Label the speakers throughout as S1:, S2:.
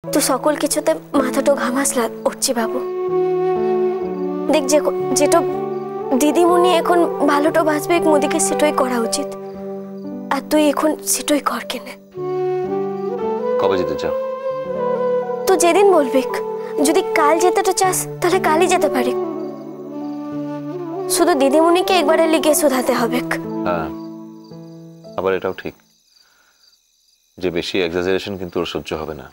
S1: তো সকল কিছুতে মাথাটা ঘামাসলা উঠছি বাবু। দেখ যেটা দিদিমণি এখন ভালোটা বাঁচবে মোদিকে সেটাই করা উচিত, আর তুই এখন সেটাই কর কেনে।
S2: কবে যেতে চাও?
S1: তো যেদিন বলবি, যদি কাল যেতেটা চাস তাহলে কালই যেতে পারি, শুধু দিদিমণিকে একবারে লিখে শোধাতে হবে।
S2: হ্যাঁ, আবার এটাও ঠিক যে বেশি এক্সাজারেশন কিন্তু ওর সহ্য হবে না।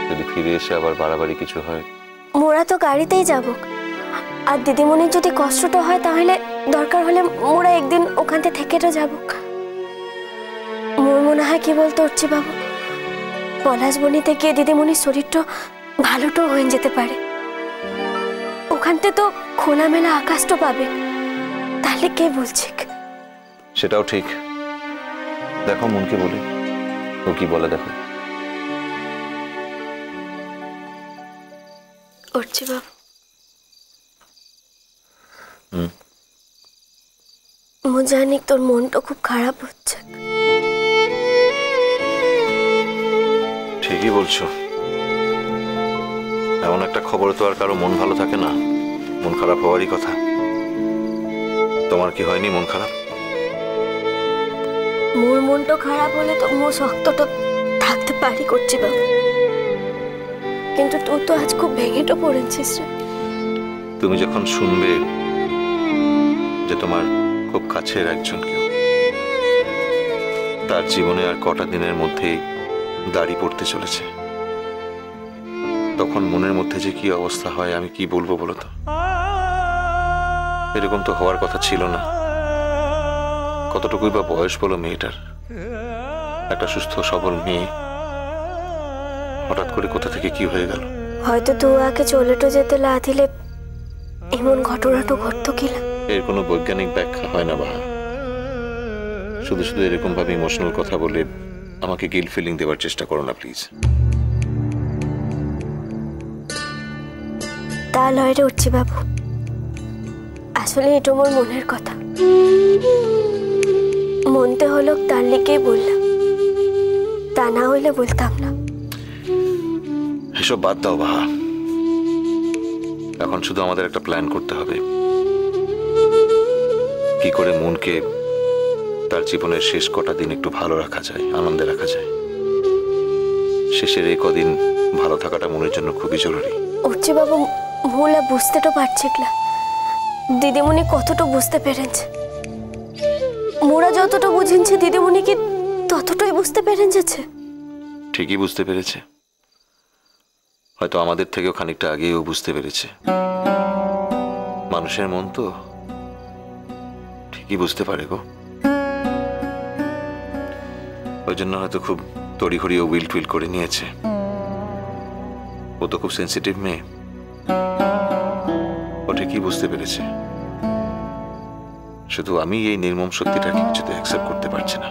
S2: যদি ফিরে এসে আবার বাড়াবাড়ি কিছু হয়।
S1: মোরা তো গাড়িতেই যাব, আর দিদিমণির যদি কষ্টটা হয় তাহলে দরকার হলে মোরা একদিন ওখান থেকে যাব। মোর মনে হয় কি বলতে উঠছি বাবু, পলাশবনিতে গিয়ে দিদিমণির শরীরটা ভালোটা হয়ে যেতে পারে, ওখানতে তো খোলামেলা আকাশটা পাবে, তাহলে কে বলছে?
S2: সেটাও ঠিক, দেখো মনকে বলে ও কি বলে দেখো।
S1: উঠছি বাবু। মু জানি তোর মনটা খুব খারাপ হচ্ছে।
S2: ঠিকই বলছো, এমন একটা খবর তো আর কারো মন ভালো থাকে না, মন খারাপ হওয়ারই কথা। তোমার কি হয়নি মন খারাপ?
S1: মোর মনটা খারাপ হলে তো মোর শক্তটা থাকতে পারি করছি বাবু, কিন্তু তুই তো আজ খুব ভেঙেটা পড়েছিস রে।
S2: তুমি যখন শুনবে যে তোমার খুব কাছের একজন কেউ তার জীবনে আর কটা দিনের মধ্যেই দাড়ি পড়তে চলেছে, তখন মনের মধ্যে যে কি অবস্থা হয় আমি কি বলবো বলো তো। এরকম তো হওয়ার কথা ছিল না। কতটুকুই বা বয়স বলো মেয়েটার, একটা সুস্থ সবল মেয়ে হঠাৎ করে কোথা থেকে কি হয়ে গেল।
S1: হয়তো তুই আগে চলেটো যেতে লা দিলে এমন ঘটনাটা ঘটতো কিনা।
S2: এর কোনো বৈজ্ঞানিক ব্যাখ্যা হয় না বাহা, শুধু শুধু এরকম ভাবে ইমোশনাল কথা বলে আমাকে গিল্ট ফিলিং দেওয়ার চেষ্টা করো না প্লিজ।
S1: তা লয় রে উঠছি বাবু, আসলে এটা মোর মনের কথা, মনতে হলো তার লিখেই বললাম, তা না হইলে বলতাম না।
S2: এসব বাদ দাও বাহা, এখন শুধু আমাদের একটা প্ল্যান করতে হবে কি করে মনকে তার জীবনের শেষ কটা দিন একটু ভালো রাখা যায়, আনন্দে রাখা যায়। শেষের এই কদিন ভালো থাকাটা মনের জন্য খুবই জরুরি।
S1: উঠছি বাবু, মোলা বুঝতে তো পারছি না দিদিমণি কতটা বুঝতে পেরেছে, মোরা যতটা বুঝেছি দিদিমণি কি ততটাই বুঝতে পেরেছে।
S2: ঠিকই বুঝতে পেরেছে, হয়তো আমাদের থেকেও খানিকটা আগেও বুঝতে পেরেছে। মানুষের মন তো ঠিকই বুঝতে পারে গো, ওই জন্য হয়তো খুব তড়িঘড়ি ও উইল টুইল করে নিয়েছে। ও তো খুব সেন্সিটিভ মেয়ে, ও ঠিকই বুঝতে পেরেছে। শুধু আমি এই নির্মম সত্যিটাকে কিছুতে অ্যাকসেপ্ট করতে পারছি না।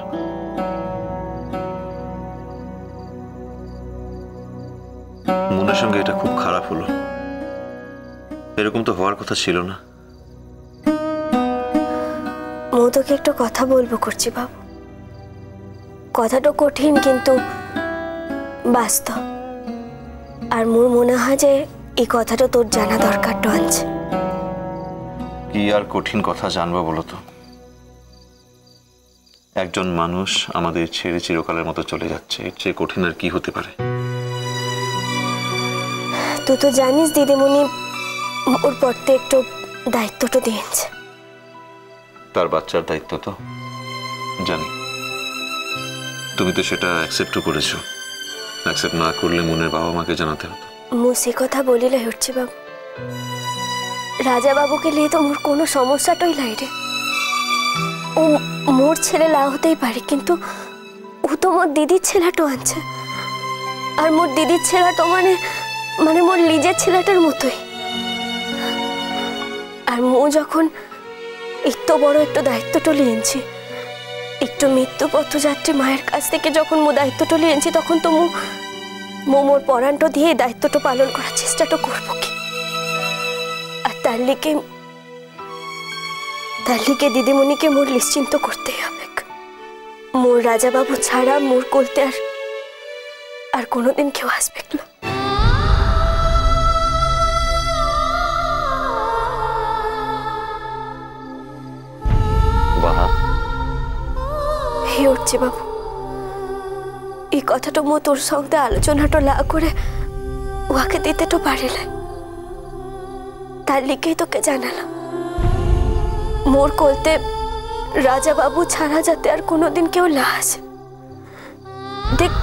S2: মনের সঙ্গে এটা খুব খারাপ হলো, এরকম তো হওয়ার কথা ছিল না।
S1: মো তোকে একটা কথা বলবো করছি বাবু, কথাটা কঠিন কিন্তু বাস্তব, আর মোর মনে হয় যে এই কথাটা তোর জানা দরকার আছে।
S2: কি আর কঠিন কথা জানবো বলো তো? একজন মানুষ আমাদের ছেড়ে চিরকালের মতো চলে যাচ্ছে, এর চেয়ে কঠিন আর কি হতে পারে?
S1: তুই তো জানিস দিদিমণি ওর পড়তে একটু দায়িত্বটা দিয়েছে।
S2: তার বাচ্চার দায়িত্ব তো জানি, তুমি তো সেটা অ্যাকসেপ্টও করেছো। অ্যাকসেপ্ট না করলে মনের বাবা মাকে জানাতে হতো।
S1: মু সে কথা বলিলে হচ্ছে বাবু, রাজা বাবুকে নিয়ে তো মোর কোনো সমস্যাটাই লাই রে। ও মোর ছেলে লা হতেই পারে, কিন্তু ও তো মোর দিদির ছেলেটা আনছে, আর মোর দিদির ছেলেটা মানে মোর নিজের ছেলেটার মতোই। আর মু যখন এত বড় একটা দায়িত্বটা লিয়েছি, একটু মৃত্যু পথযাত্রী মায়ের কাছ থেকে যখন মু দায়িত্বটা লিয়েছি, তখন তো মোর পরাণটা দিয়ে দায়িত্বটা পালন করার চেষ্টাটা করবো কি। আর তার লিগে দিদিমণিকে মোর নিশ্চিন্ত করতেই হবে। মোর রাজা বাবু ছাড়া মোর কলতে আর কোনোদিন কেউ আসবে না।
S2: বাহা
S1: হে উঠছে বাবু, এই কথাটা মো তোর সঙ্গে আলোচনাটা লা করে ওকে দিতে তো পারিলে, তার লিখেই তোকে জানালাম। মোর কলতে রাজা বাবু ছাড়া যাতে আর কোনোদিন কেউ না আসে। দেখ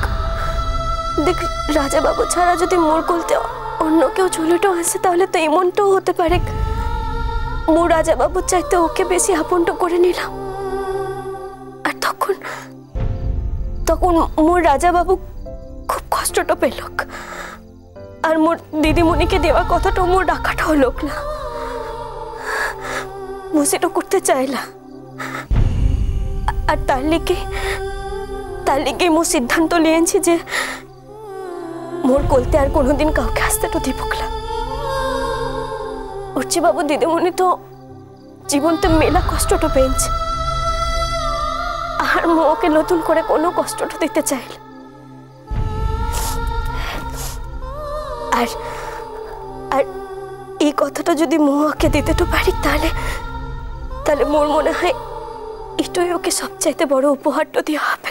S1: দেখ, রাজা বাবু ছাড়া যদি মোর কলতে অন্য কেউ চলেটাও আসে, তাহলে তো এমনটাও হতে পারে মোর রাজা বাবুর চাইতে ওকে বেশি আপনটা করে নিলাম, আর তখন তখন মোর রাজা বাবু খুব কষ্টটা পেল, আর মোর দিদিমণিকে দেওয়া কথাটা মোর রাখাটা হলো না। সেটা করতে চাইলা, আর তার লিগে মোর সিদ্ধান্ত নিয়েছি যে মোর কলতে আর কোনোদিন কাউকে আসতে তো দিব না। উঠছে বাবু, দিদিমণি তো জীবনতে মেলা কষ্টটা পেয়েছে, আর মোকে নতুন করে কোনো কষ্টটা দিতে চাইল। আর আর এই কথাটা যদি মোকে দিতে তো পারি, তাহলে তাহলে মোর মনে হয় এটাই ওকে সবচাইতে বড় উপহারটা দেওয়া হবে।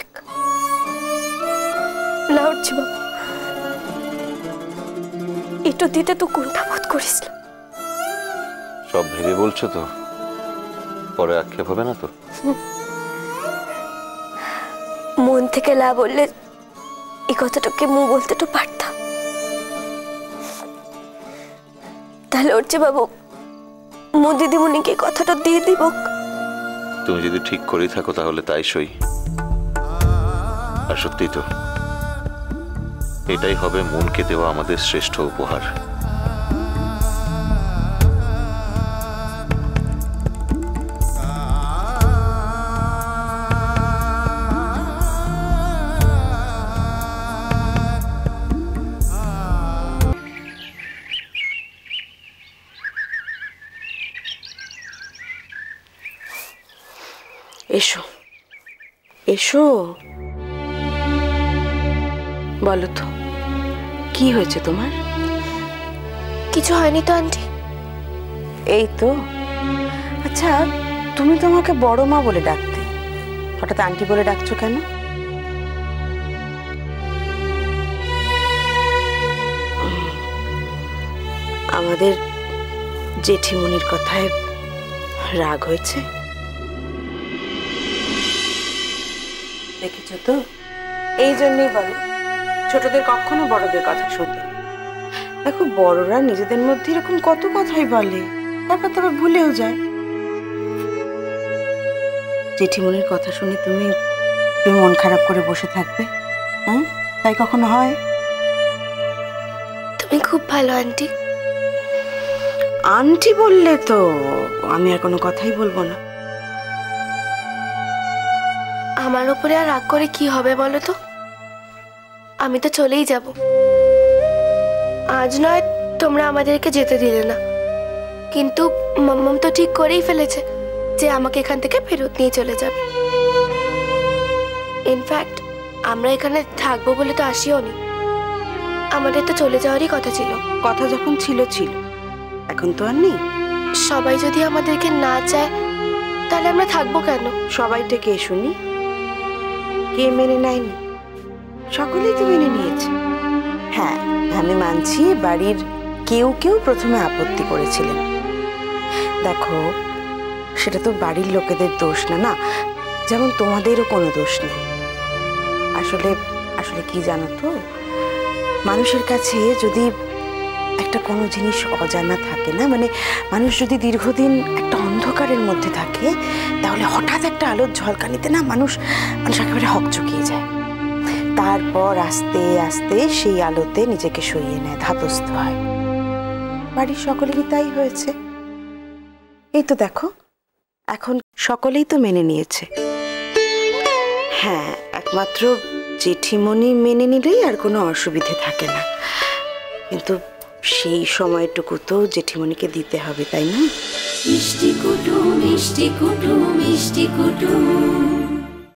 S1: না উঠছি বাবু, এটা দিতে তো কোনটা বোধ করিস না?
S2: সব ভেবে বলছো তো? পরে আক্ষেপ হবে না তো?
S1: মন থেকে লা বললে এই কথাটাকে মু বলতে তো পারতাম। তাহলে উঠছে বাবু, মু দিদিমণিকে কথাটা দিয়ে দিব।
S2: তুমি যদি ঠিক করেই থাকো তাহলে তাই সই। আর সত্যি তো, এটাই হবে মনকে দেওয়া আমাদের শ্রেষ্ঠ উপহার।
S3: এসো এসো, বলো তো কি হয়েছে তোমার?
S1: কিছু হয়নি তো আন্টি।
S3: এই তো। আচ্ছা, তুমি তো আমাকে বড় মা বলে ডাকতে, হঠাৎ আন্টি বলে ডাকছো কেন? আমাদের জেঠিমণির কথায় রাগ হয়েছে, দেখেছো তো? এই জন্যই বলে ছোটদের কখনো বড়দের কথা শুনতে নেই। দেখো, বড়রা নিজেদের মধ্যে এরকম কত কথাই বলে, তারপর তবে ভুলেও যায়। জেঠিমণির কথা শুনে তুমি মন খারাপ করে বসে থাকবে? হ্যাঁ, তাই কখনো হয়?
S1: তুমি খুব ভালো আন্টি।
S3: আন্টি বললে তো আমি আর কোনো কথাই বলবো না।
S1: আমার উপরে আর রাগ করে কি হবে বলো তো? আমি তো চলেই যাব। আজ নয় তোমরা আমাদেরকে যেতে দিলে না, কিন্তু মাম্মাম তো ঠিক করেই ফেলেছে যে আমাকে এখান থেকে ফেরত নিয়ে চলে যাবে। ইনফ্যাক্ট আমরা এখানে থাকবো বলে তো আসিও নি, আমাদের তো চলে যাওয়ারই কথা ছিল।
S3: কথা যখন ছিল ছিল, এখন তো আর নেই।
S1: সবাই যদি আমাদেরকে না চায় তাহলে আমরা থাকবো কেন?
S3: সবাইটা কে শুনি? কে মেনে নেয়নি? সকলেই তো মেনে নিয়েছে। হ্যাঁ, আমি মানছি বাড়ির কেউ কেউ প্রথমে আপত্তি করেছিলেন। দেখো, সেটা তো বাড়ির লোকেদের দোষ না, না, যেমন তোমাদেরও কোনো দোষ নেই। আসলে আসলে কি জানো তো, মানুষের কাছে যদি একটা কোনো জিনিস অজানা থাকে না, মানে মানুষ যদি দীর্ঘদিন একটা অন্ধকারের মধ্যে থাকে, তাহলে হঠাৎ একটা আলোর ঝলকানিতে না মানুষ একেবারে হকচকিয়ে যায়। তারপর আস্তে আস্তে সেই আলোতে নিজেকে সইয়ে নেয়, ধাতস্থ হয়। বাড়ির সকলেরই তাই হয়েছে। এই তো দেখো, এখন সকলেই তো মেনে নিয়েছে। হ্যাঁ, একমাত্র জেঠিমণি মেনে নিলেই আর কোনো অসুবিধে থাকে না, কিন্তু সেই সময়টুকু তো জেঠিমণিকে দিতে হবে, তাই না?
S4: মিষ্টি কুটুম মিষ্টি কুটুম মিষ্টি কুটুম।